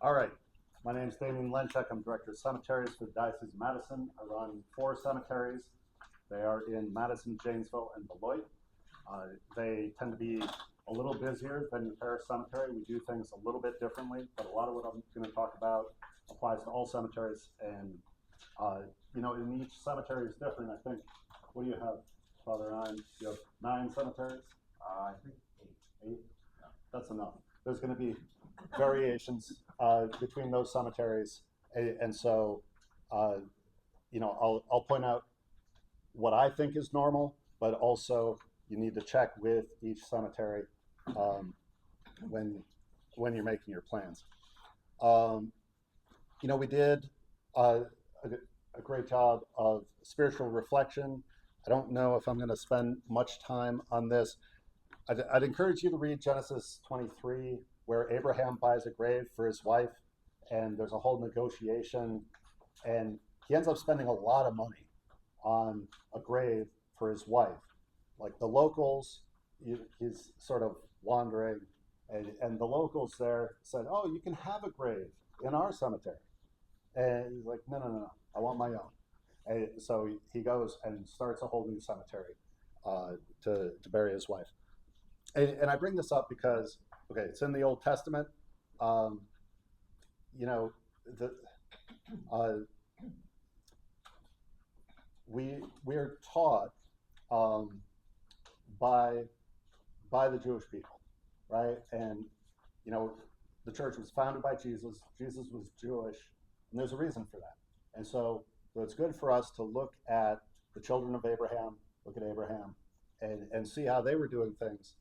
All right. My name is Damien Lenchuk. I'm Director of Cemeteries for the Diocese of Madison. I run 4 cemeteries. They are in Madison, Janesville, and Beloit. They tend to be a little busier than your parish cemetery. We do things a little bit differently, but a lot of what I'm going to talk about applies to all cemeteries. And, in each cemetery is different. I think, what do you have, Father Ryan? You have 9 cemeteries? I think 8. 8? That's enough. There's going to be variations between those cemeteries, and so I'll point out what I think is normal, but also you need to check with each cemetery when you're making your plans. We did a great job of spiritual reflection. I don't know if I'm going to spend much time on this. I'd encourage you to read Genesis 23, where Abraham buys a grave for his wife, and there's a whole negotiation, and he ends up spending a lot of money on a grave for his wife. Like the locals, he's sort of wandering, and the locals there said, "Oh, you can have a grave in our cemetery." And he's like, No, I want my own. And so he goes and starts a whole new cemetery to bury his wife. And I bring this up because, okay, it's in the Old Testament. The we're taught by the Jewish people, right? And the church was founded by Jesus. Jesus was Jewish, and there's a reason for that. And so it's good for us to look at the children of Abraham, look at Abraham, and see how they were doing things,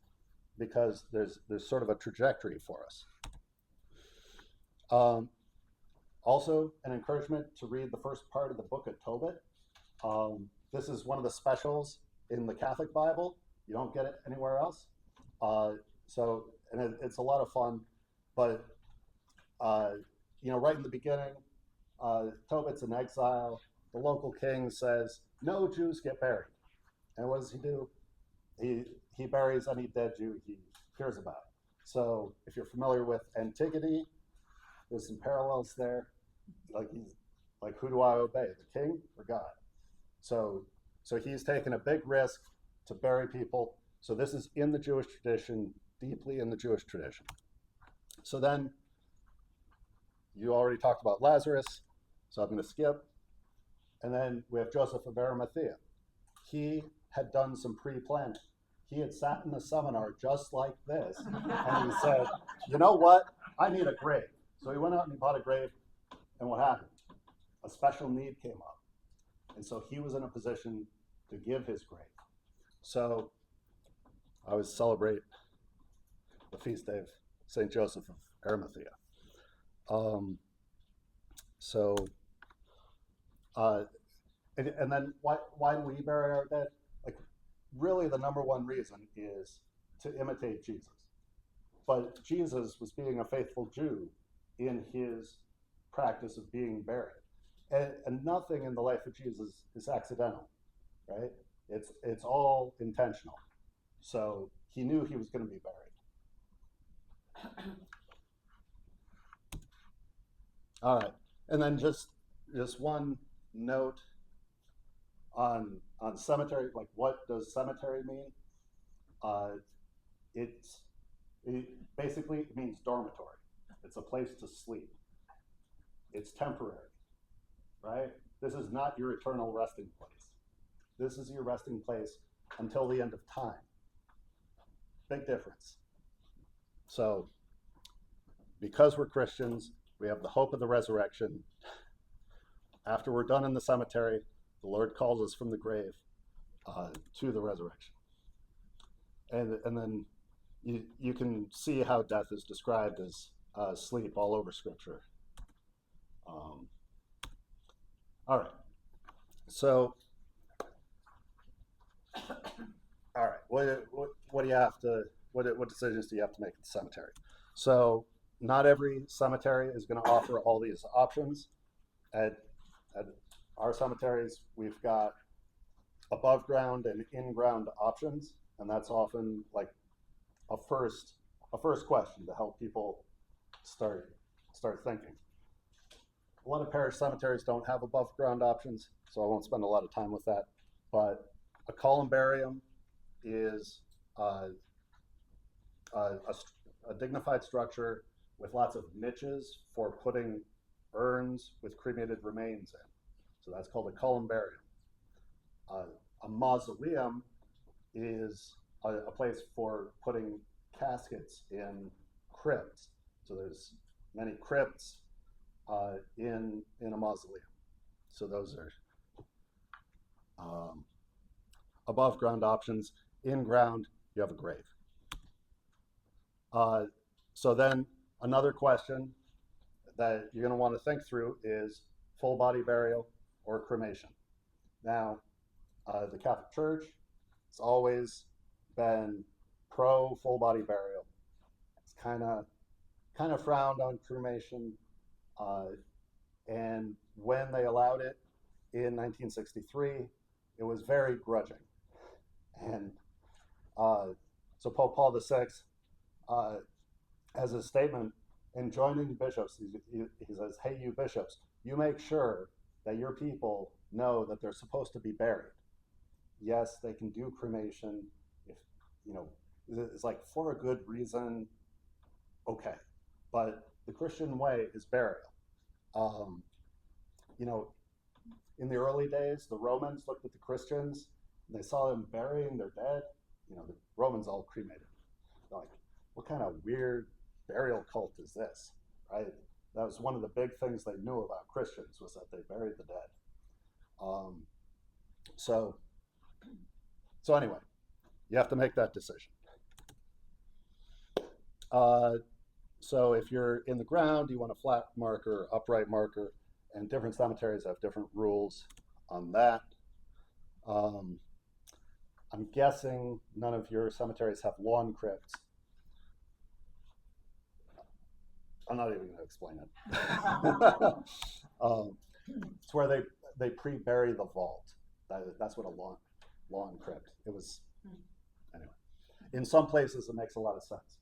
because there's sort of a trajectory for us. Also, an encouragement to read the first part of the book of Tobit. This is one of the specials in the Catholic Bible. You don't get it anywhere else. It's a lot of fun. But right in the beginning, Tobit's in exile. The local king says, "No Jews get buried." And what does he do? He buries any dead Jew he hears about. So if you're familiar with Antigone, there's some parallels there. Like who do I obey, the king or God? So he's taken a big risk to bury people. So this is in the Jewish tradition, deeply in the Jewish tradition. So then you already talked about Lazarus, so I'm going to skip. And then we have Joseph of Arimathea. He had done some pre-planning. He had sat in a seminar just like this, and he said, "You know what? I need a grave." So he went out and he bought a grave, and what happened? A special need came up. And so he was in a position to give his grave. So I always celebrate the feast day of St. Joseph of Arimathea. And then why do we bury our dead? Like, really the number one reason is to imitate Jesus. But Jesus was being a faithful Jew in his practice of being buried. And nothing in the life of Jesus is accidental, right? It's all intentional. So he knew he was going to be buried. All right, and then just one note on cemetery. Like, what does cemetery mean? It basically means dormitory. It's a place to sleep. It's temporary, right? This is not your eternal resting place. This is your resting place until the end of time. Big difference. So, because we're Christians, we have the hope of the resurrection. After we're done in the cemetery, the Lord calls us from the grave to the resurrection. And then you can see how death is described as sleep all over Scripture. All right. So, all right. What do you have to? What decisions do you have to make at the cemetery? So, not every cemetery is going to offer all these options. At our cemeteries, we've got above ground and in ground options, and that's often like a first question to help people start start thinking. A lot of parish cemeteries don't have above ground options, so I won't spend a lot of time with that. But a columbarium is a dignified structure with lots of niches for putting urns with cremated remains in. So that's called a columbarium. A mausoleum is a place for putting caskets in crypts. So there's many crypts in a mausoleum. So those are above ground options. In ground, you have a grave. So then another question that you're going to want to think through is full body burial or cremation. Now, the Catholic Church has always been pro full body burial. It's kind of frowned on cremation, and when they allowed it in 1963, it was very grudging. And so Pope Paul VI, as a statement enjoining bishops, he says, "Hey, you bishops, you make sure that your people know that they're supposed to be buried. Yes, they can do cremation if, it's like for a good reason, okay. But the Christian way is burial. In the early days, the Romans looked at the Christians and they saw them burying their dead. The Romans all cremated. They're like, what kind of weird burial cult is this, right? That was one of the big things they knew about Christians, was that they buried the dead. So anyway, you have to make that decision. So if you're in the ground, you want a flat marker, upright marker, and different cemeteries have different rules on that. I'm guessing none of your cemeteries have lawn crypts. I'm not even going to explain it. It's where they pre-bury the vault. That's what a lawn crypt. It was, anyway. In some places, it makes a lot of sense.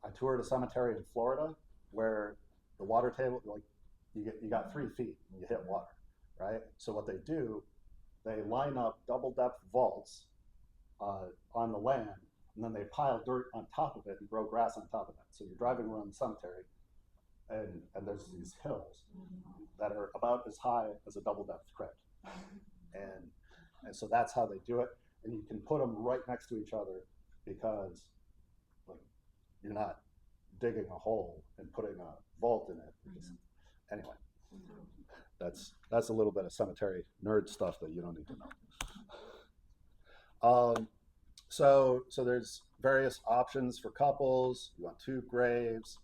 I toured a cemetery in Florida where the water table, like you got 3 feet and you hit water, right? So what they do, they line up double depth vaults on the land, and then they pile dirt on top of it and grow grass on top of that. So you're driving around the cemetery, and there's these hills that are about as high as a double depth crypt, and so that's how they do it. And you can put them right next to each other because, like, you're not digging a hole and putting a vault in it. Anyway, that's a little bit of cemetery nerd stuff that you don't need to know. So there's various options for couples. You want 2 graves.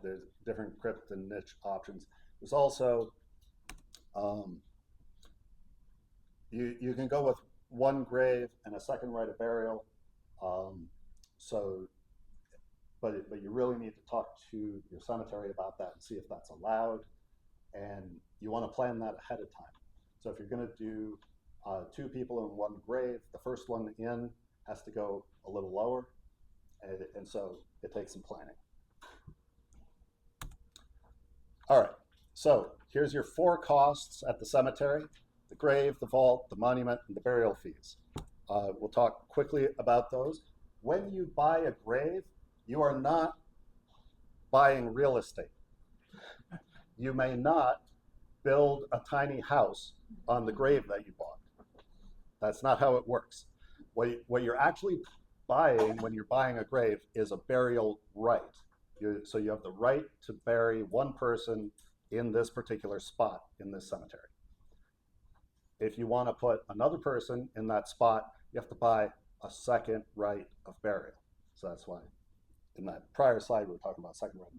There's different crypt and niche options. There's also you can go with 1 grave and a second right of burial. But you really need to talk to your cemetery about that and see if that's allowed. And you want to plan that ahead of time. So if you're going to do 2 people in 1 grave, the first one in has to go a little lower, and so it takes some planning. All right, so here's your 4 costs at the cemetery: the grave, the vault, the monument, and the burial fees. We'll talk quickly about those. When you buy a grave, you are not buying real estate. You may not build a tiny house on the grave that you bought. That's not how it works. What you're actually buying when you're buying a grave is a burial right. So you have the right to bury 1 person in this particular spot in this cemetery. If you want to put another person in that spot, you have to buy a second right of burial. So that's why in that prior slide we were talking about second right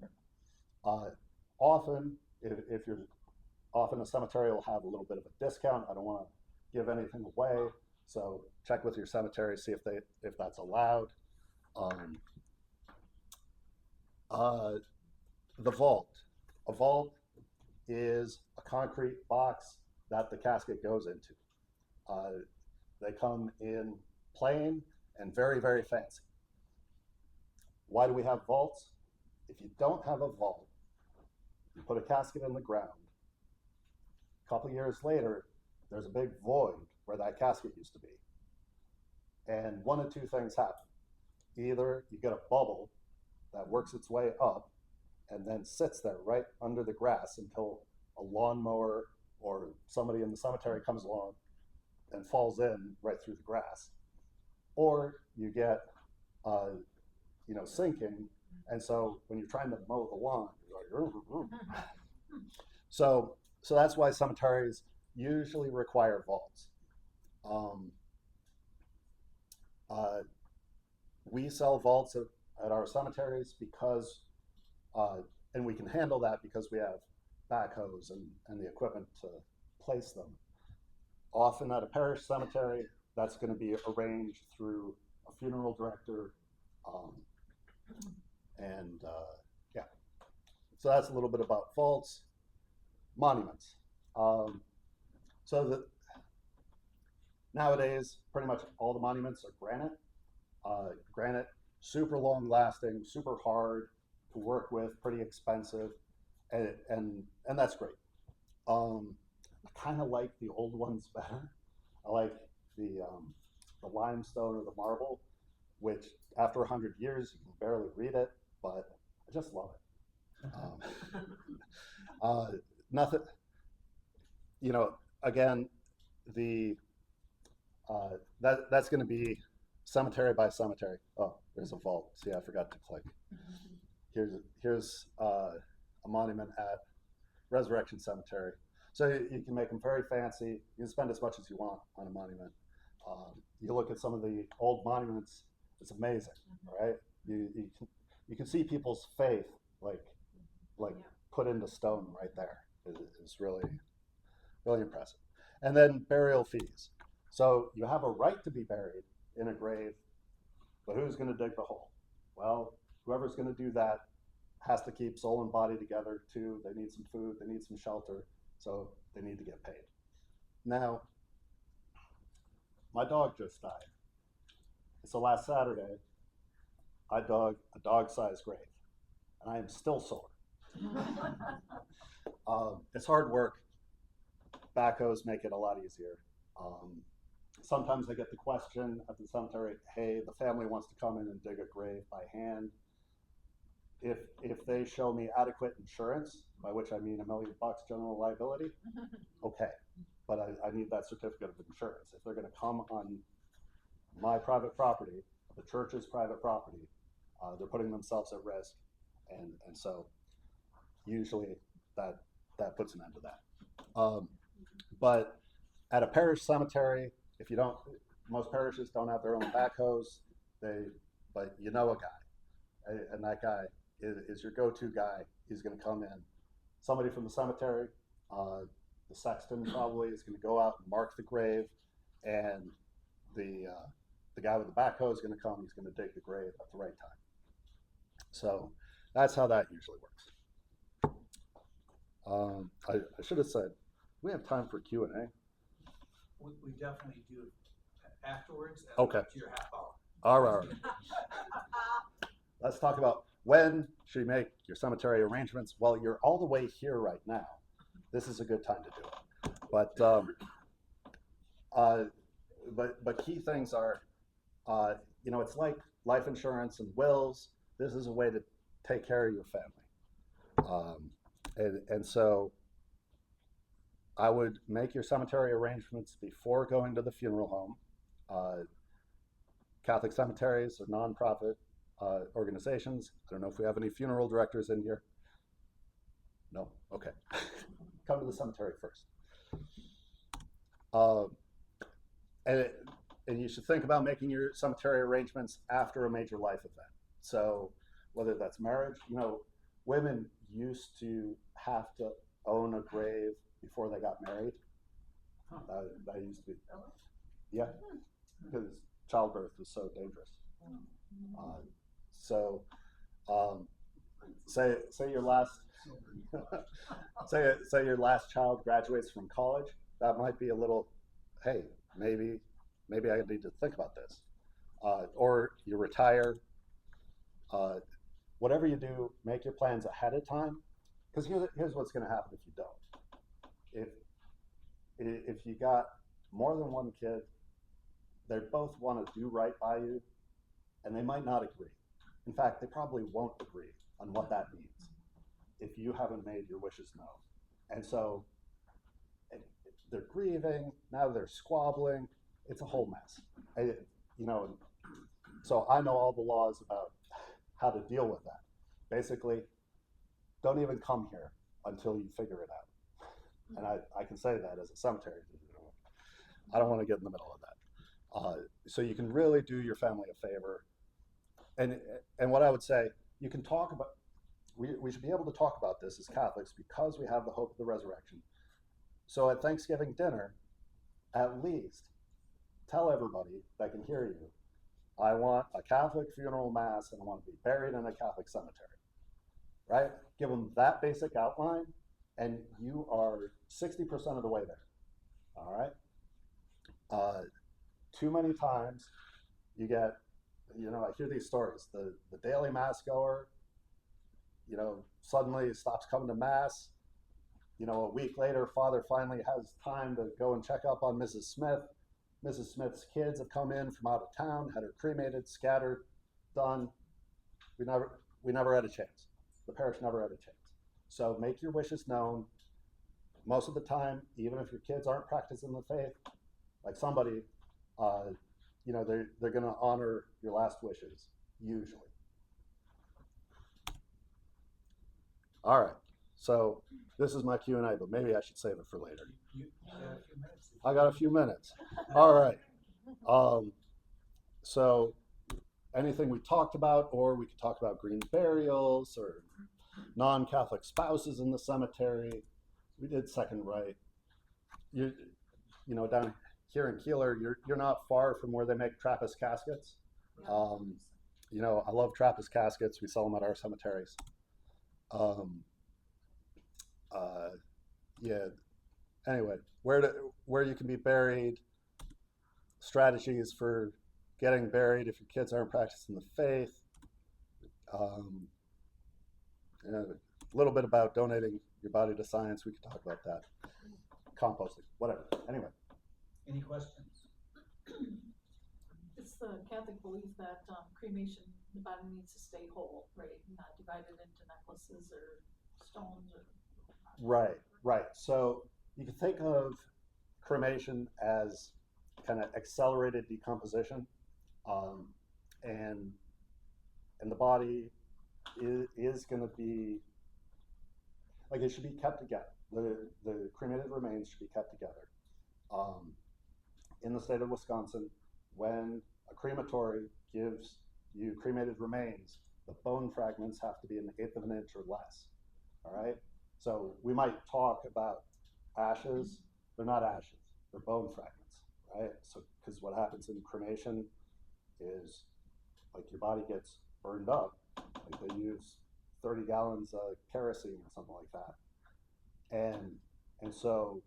of burial. Often a cemetery will have a little bit of a discount. I don't want to give anything away, so check with your cemetery, see if that's allowed. The vault. A vault is a concrete box that the casket goes into. They come in plain and very, very fancy. Why do we have vaults? if you don't have a vault, you put a casket in the ground. A couple years later, there's a big void where that casket used to be. And one of two things happen. Either you get a bubble that works its way up and then sits there right under the grass until a lawnmower or somebody in the cemetery comes along and falls in right through the grass. Or you get, sinking, and so when you're trying to mow the lawn, you're like, so that's why cemeteries usually require vaults. We sell vaults at our cemeteries because, and we can handle that because we have backhoes and the equipment to place them. Often at a parish cemetery, that's going to be arranged through a funeral director, yeah. So that's a little bit about vaults. Monuments. Nowadays, pretty much all the monuments are granite. Granite, super long lasting, super hard to work with, pretty expensive, and that's great. I kind of like the old ones better. I like the limestone or the marble, which after 100 years you can barely read it, but I just love it. Nothing, again, that's going to be cemetery by cemetery. Oh, there's a vault. See, I forgot to click. Here's a monument at Resurrection Cemetery. So you can make them very fancy. You can spend as much as you want on a monument. You look at some of the old monuments; it's amazing, right? You can see people's faith like put into stone right there. It's really impressive. And then burial fees. So you have a right to be buried in a grave, but who's going to dig the hole? Well, whoever's going to do that has to keep soul and body together too. They need some food, they need some shelter, so they need to get paid. Now, my dog just died. So last Saturday, I dug a dog-sized grave, and I am still sore. It's hard work. Backhoes make it a lot easier. Sometimes I get the question at the cemetery, hey, the family wants to come in and dig a grave by hand. If they show me adequate insurance, by which I mean $1 million general liability, okay. But I need that certificate of insurance. If they're going to come on my private property, the church's private property, they're putting themselves at risk, and so usually that puts an end to that. But at a parish cemetery, most parishes don't have their own backhoes. But you know a guy, and that guy is your go-to guy. He's going to come in. Somebody from the cemetery, the sexton probably is going to go out and mark the grave, and the guy with the backhoe is going to come. He's going to dig the grave at the right time. So that's how that usually works. I should have said, we have time for Q&A. We definitely do afterwards. Okay. To your half hour. All right. Let's talk about when should you make your cemetery arrangements. Well, you're all the way here right now. This is a good time to do it. But key things are, it's like life insurance and wills. This is a way to take care of your family. And so I would make your cemetery arrangements before going to the funeral home. Catholic cemeteries are nonprofit organizations. I don't know if we have any funeral directors in here. No? Okay. Come to the cemetery first. And you should think about making your cemetery arrangements after a major life event. So whether that's marriage, women used to have to own a grave before they got married. That used to be, yeah, because childbirth was so dangerous. Say your last say your last child graduates from college, that might be a little, hey, maybe I need to think about this. Or you retire, whatever you do, make your plans ahead of time, because here's what's going to happen if you don't. If you got more than one kid, they both want to do right by you, and they might not agree. In fact, they probably won't agree on what that means if you haven't made your wishes known. And so they're grieving, now they're squabbling, it's a whole mess. So I know all the laws about how to deal with that. Basically, don't even come here until you figure it out. And I can say that as a cemetery. I don't want to get in the middle of that. So you can really do your family a favor. And what I would say, you can talk about, we should be able to talk about this as Catholics because we have the hope of the resurrection. So at Thanksgiving dinner, at least tell everybody that can hear you, I want a Catholic funeral mass and I want to be buried in a Catholic cemetery, right? Give them that basic outline and you are 60% of the way there, all right? Too many times you get, I hear these stories, the daily mass goer, suddenly stops coming to mass. A week later, father finally has time to go and check up on Mrs. Smith. Mrs. Smith's kids have come in from out of town, had her cremated, scattered, done. We never had a chance. The parish never had a chance. So make your wishes known. Most of the time, even if your kids aren't practicing the faith, like somebody, they're going to honor your last wishes, usually. All right. So this is my Q&A, but maybe I should save it for later. You got a few minutes. I got a few minutes. All right. So anything we talked about, or we could talk about green burials or non-Catholic spouses in the cemetery. We did second right. Down here in Keeler, you're not far from where they make Trappist caskets. I love Trappist caskets. We sell them at our cemeteries. Anyway, where you can be buried, strategies for getting buried if your kids aren't practicing the faith, a little bit about donating your body to science. We could talk about that. Composting, whatever. Anyway. Any questions? It's the Catholic belief that cremation, the body needs to stay whole, right? Not divided into necklaces or stones or. Right. So you can think of cremation as kind of accelerated decomposition, and the body is going to be like, it should be kept together. The cremated remains should be kept together. In the state of Wisconsin, when a crematory gives you cremated remains, the bone fragments have to be an eighth of an inch or less. All right. So we might talk about ashes. They're not ashes. They're bone fragments, right? So because what happens in cremation is, like, your body gets burned up. Like, they use 30 gallons of kerosene or something like that, and so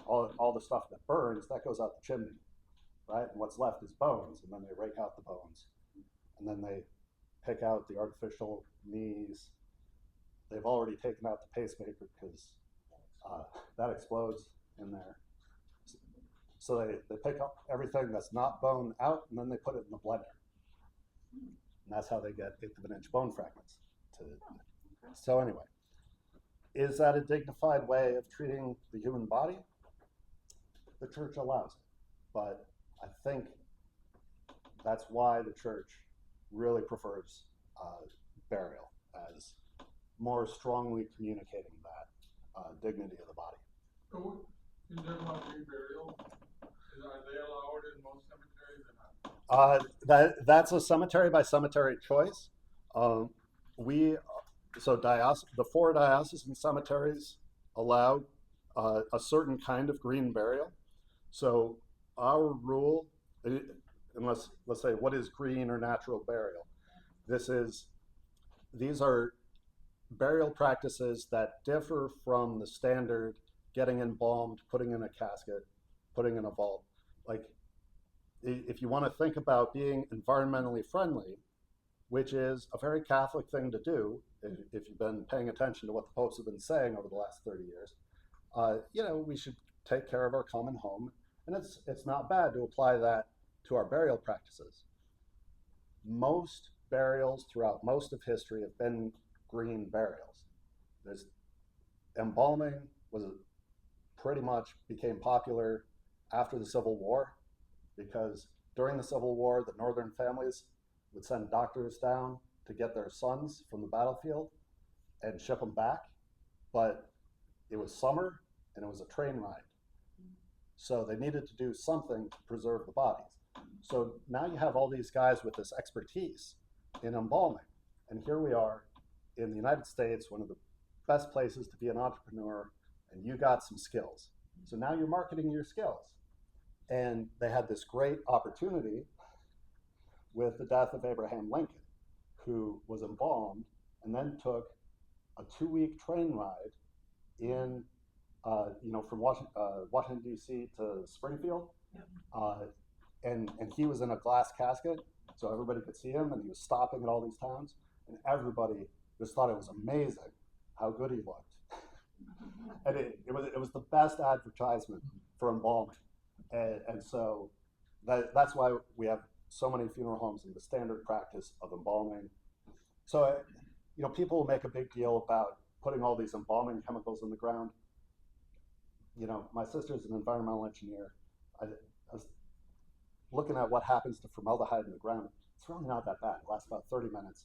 all the stuff that burns, that goes out the chimney, right? And what's left is bones, and then they rake out the bones, and then they pick out the artificial knees. They've already taken out the pacemaker because that explodes in there. So they pick up everything that's not bone out, and then they put it in the blender. And that's how they get eighth of an inch bone fragments. So anyway, is that a dignified way of treating the human body? The church allows it. But I think that's why the church really prefers burial as more strongly communicating that dignity of the body. So, in terms of reburial, are they allowed in most cemeteries or not? That's a cemetery by cemetery choice. The 4 diocesan cemeteries allow a certain kind of green burial. So our rule, unless, let's say, what is green or natural burial? These are burial practices that differ from the standard getting embalmed, putting in a casket, putting in a vault. Like, if you want to think about being environmentally friendly, which is a very Catholic thing to do if you've been paying attention to what the popes have been saying over the last 30 years. We should take care of our common home, and it's not bad to apply that to our burial practices. Most burials throughout most of history have been green burials. Embalming pretty much became popular after the Civil War, because during the Civil War, the northern families would send doctors down to get their sons from the battlefield and ship them back. But it was summer and it was a train ride. So they needed to do something to preserve the bodies. So now you have all these guys with this expertise in embalming. And here we are in the United States, one of the best places to be an entrepreneur, and you got some skills. So now you're marketing your skills. And they had this great opportunity with the death of Abraham Lincoln, who was embalmed and then took a 2-week train ride in, from Washington, D.C. to Springfield. And he was in a glass casket, so everybody could see him, and he was stopping at all these towns, and everybody just thought it was amazing how good he looked. And it was the best advertisement for embalming. And so that's why we have so many funeral homes in the standard practice of embalming. So, people will make a big deal about putting all these embalming chemicals in the ground. My sister's an environmental engineer. I was looking at what happens to formaldehyde in the ground. It's really not that bad. It lasts about 30 minutes.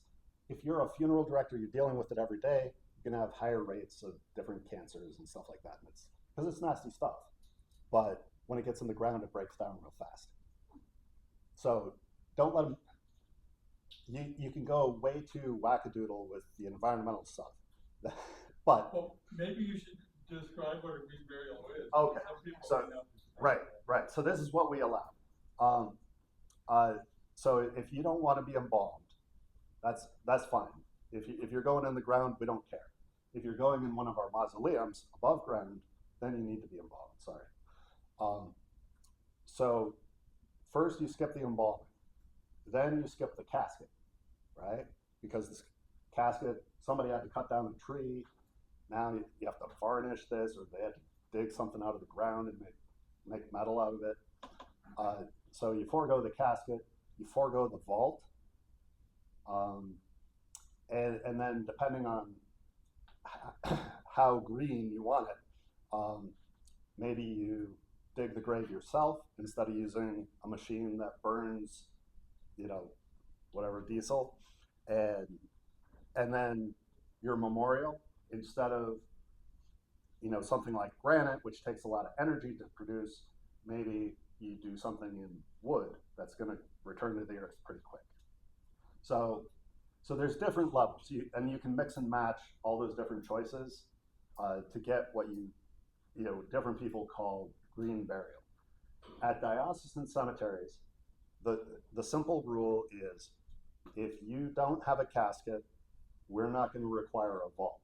If you're a funeral director, you're dealing with it every day, you're gonna have higher rates of different cancers and stuff like that. And because it's nasty stuff. But when it gets in the ground, it breaks down real fast. So don't let them, you can go way too wackadoodle with the environmental stuff. But, Well, maybe you should describe what a green burial is. Okay, Some people so- may not describe right. So this is what we allow. So if you don't want to be embalmed, that's fine. If you're going in the ground, we don't care. If you're going in one of our mausoleums above ground, then you need to be embalmed. Sorry. So first you skip the embalming, then you skip the casket, right? Because this casket, somebody had to cut down a tree. Now you have to varnish this, or they had to dig something out of the ground and make metal out of it. So you forego the casket, you forego the vault, and then depending on how green you want it, maybe you dig the grave yourself instead of using a machine that burns, whatever diesel, and then your memorial, instead of something like granite, which takes a lot of energy to produce, maybe you do something in wood that's going to return to the earth pretty quick. So there's different levels, and you can mix and match all those different choices to get what different people call green burial. At diocesan cemeteries, the simple rule is, if you don't have a casket, we're not going to require a vault,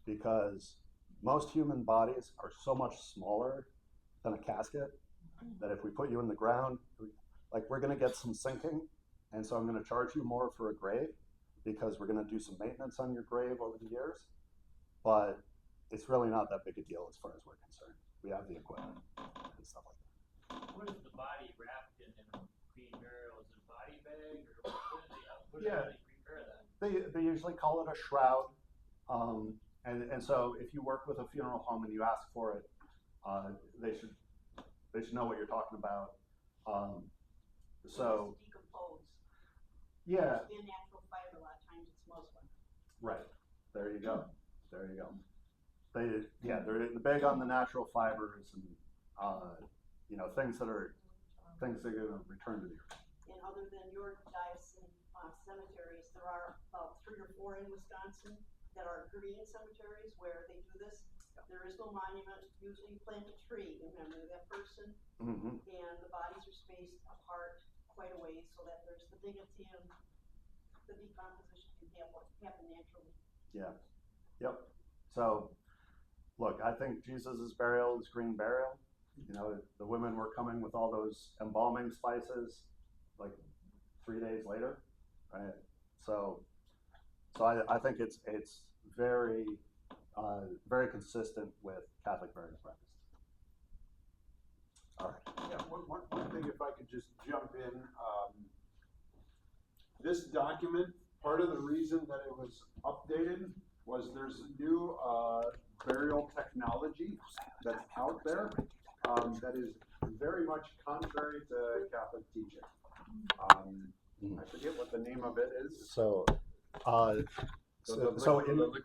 because most human bodies are so much smaller than a casket that if we put you in the ground, we're going to get some sinking, and so I'm going to charge you more for a grave, because we're going to do some maintenance on your grave over the years, but it's really not that big a deal as far as we're concerned. We have the equipment and stuff like that. What is the body wrapped in a green burial? Is it a body bag, or what do Yeah. they prepare that? They usually call it a shroud, and so if you work with a funeral home and you ask for it, they should know what you're talking about. So Decompose. yeah, In natural fiber, a lot of times it's muslin. right. There you go. They're big on the natural fibers and things that are going to return to the earth. And other than your diocesan cemeteries, there are about 3 or 4 in Wisconsin that are green cemeteries where they do this. There is no monument. Usually you plant a tree in memory of that person, Mm-hmm. and the bodies are spaced apart quite a ways so that there's the dignity and the decomposition can happen naturally. Yeah. Yep. So, look, I think Jesus's burial is green burial. The women were coming with all those embalming spices, 3 days later, right? So I think it's very, very consistent with Catholic burial practice. All right. Yeah, one thing, if I could just jump in, this document, part of the reason that it was updated was there's new, burial technology that's out there, that is very much contrary to Catholic teaching. I forget what the name of it is. So, So so in, the